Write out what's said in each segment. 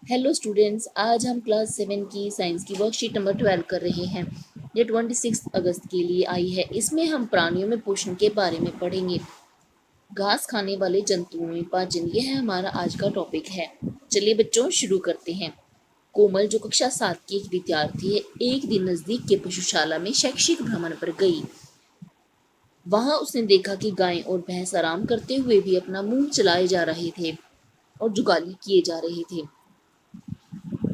Hello students, आज हम class 7 की साइंस की वर्कशीट नंबर 12 कर रहे हैं। ये 26 अगस्त के लिए आई है। इसमें हम प्राणियों में पोषण के बारे में पढ़ेंगे। घास खाने वाले जंतुओं में पाचन, यह हमारा आज का टॉपिक है। चलिए बच्चों, शुरू करते हैं। कोमल, जो कक्षा 7 की एक विद्यार्थी है, एक दिन नजदीक के पशुशाला में शैक्षिक भ्रमण पर गई। वहां उसने देखा कि गाय और भैंस आराम करते हुए भी अपना मुंह चलाए जा रहे थे और जुगाली किए जा रहे थे।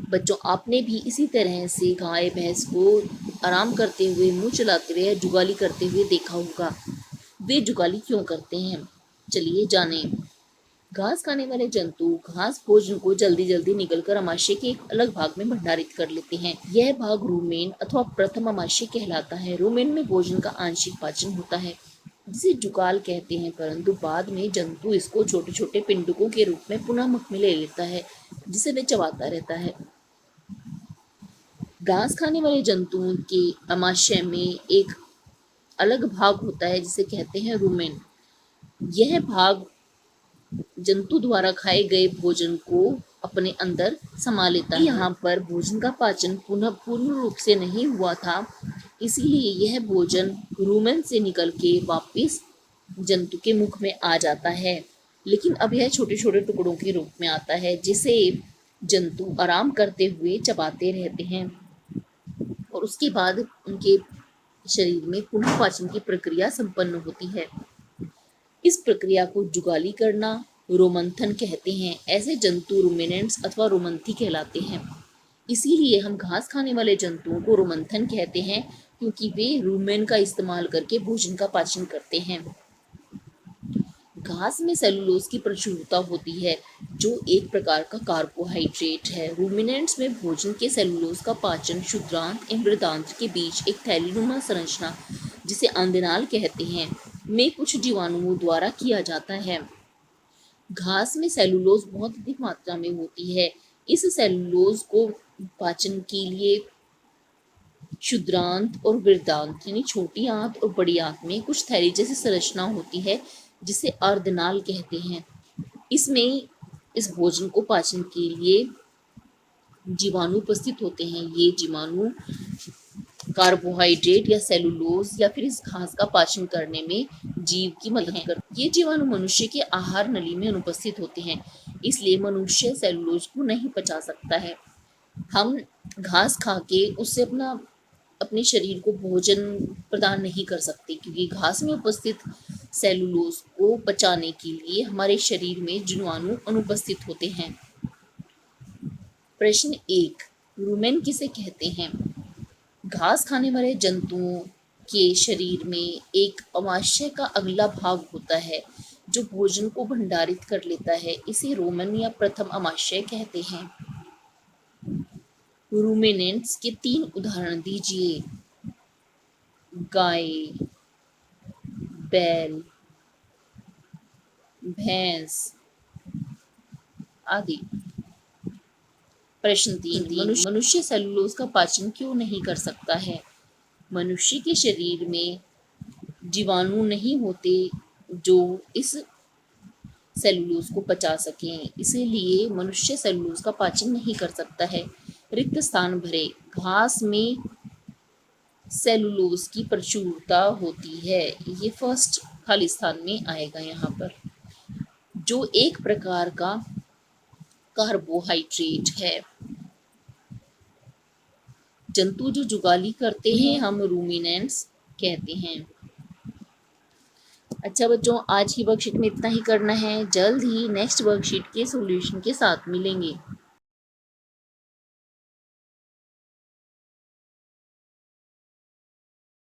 बच्चों, आपने भी इसी तरह से गाय भैंस को आराम करते हुए, मुंह चलाते हुए या जुगाली करते हुए देखा होगा। वे जुगाली क्यों करते हैं, चलिए जानें। घास खाने वाले जंतु घास भोजन को जल्दी जल्दी निगलकर अमाशय के एक अलग भाग में भंडारित कर लेते हैं। यह भाग रूमेन अथवा प्रथम अमाशय कहलाता है। रूमेन में भोजन का आंशिक पाचन होता है, जिसे जुगाल कहते हैं, परंतु बाद में जंतु इसको छोटे छोटे पिंडुकों के रूप में पुनः मुख में ले लेता है, जिसे वे चबाता रहता है। घास खाने वाले जंतुओं के अमाशय में एक अलग भाग होता है, जिसे कहते हैं रूमेन। यह भाग जंतु द्वारा खाए गए भोजन को अपने अंदर समा लेता है। यहाँ पर भोजन का पाचन पुनः पूर्ण रूप से नहीं हुआ था, इसीलिए यह भोजन रूमेन से निकल के वापस जंतु के मुख में आ जाता है। लेकिन अब यह छोटे छोटे टुकड़ों के रूप में आता है, जिसे जंतु आराम करते हुए चबाते रहते हैं और उसके बाद उनके शरीर में पुनः पाचन की प्रक्रिया संपन्न होती है। इस प्रक्रिया को जुगाली करना, रोमंथन कहते हैं। ऐसे जंतु रूमिनेंट्स अथवा रोमंथी कहलाते हैं। इसीलिए हम घास खाने वाले जंतुओं को रोमंथन कहते हैं, क्योंकि वे रूमेन का इस्तेमाल करके भोजन का पाचन करते हैं। घास में सेलुलोज की प्रचुरता होती है, जो एक प्रकार का कार्बोहाइड्रेट है। रूमिनेंट्स में भोजन के सेलुलोज का पाचन क्षुद्रांत एवं वृद्धांत्र के बीच एक थैलीनुमा संरचना, जिसे अंदनाल कहते हैं, में कुछ जीवाणुओं द्वारा किया जाता है। घास में सेलुलोज बहुत अधिक मात्रा में होती है। इस सेलुलोज को पाचन के लिए क्षुद्रांत और वृद्धांत यानी छोटी आंत और बड़ी आंत में कुछ थैली जैसी संरचना होती है, जिसे अर्धनाल कहते हैं। इसमें इस भोजन को पाचन के लिए जीवाणु उपस्थित होते हैं। ये जीवाणु कार्बोहाइड्रेट या सेलुलोज या फिर इस घास का पाचन करने में जीव की मदद करते। ये जीवाणु मनुष्य के आहार नली में अनुपस्थित होते हैं, इसलिए मनुष्य सेलुलोज को नहीं पचा सकता है। हम घास खा के उससे अपने शरीर को भोजन प्रदान नहीं कर सकते, क्योंकि घास में उपस्थित सेलुलोज को पचाने के लिए हमारे शरीर में जीवाणु अनुपस्थित होते हैं। प्रश्न 1, रूमेन किसे कहते हैं? घास खाने वाले जंतुओं के शरीर में एक अमाशय का अगला भाग होता है, जो भोजन को भंडारित कर लेता है। इसे रोमन या प्रथम अमाशय कहते हैं। रूमिनेंट्स के 3 उदाहरण दीजिए। गाय, बैल, भैंस आदि। प्रश्न 3, मनुष्य सेलुलोज का पाचन क्यों नहीं कर सकता है? मनुष्य के शरीर में जीवाणु नहीं होते जो इस सेलुलोज को पचा सकें, इसीलिए मनुष्य सेलुलोज का पाचन नहीं कर सकता है। रिक्त स्थान भरे। घास में सेलुलोज की प्रचुरता होती है। ये फर्स्ट खाली स्थान में आएगा यहाँ पर, जो एक प्रकार का कार्बोहाइड्रेट है। जंतु जो जुगाली करते हैं हम रूमिनेंट्स कहते हैं। अच्छा बच्चों, आज की वर्कशीट में इतना ही करना है। जल्द ही नेक्स्ट वर्कशीट के सॉल्यूशन के साथ मिलेंगे।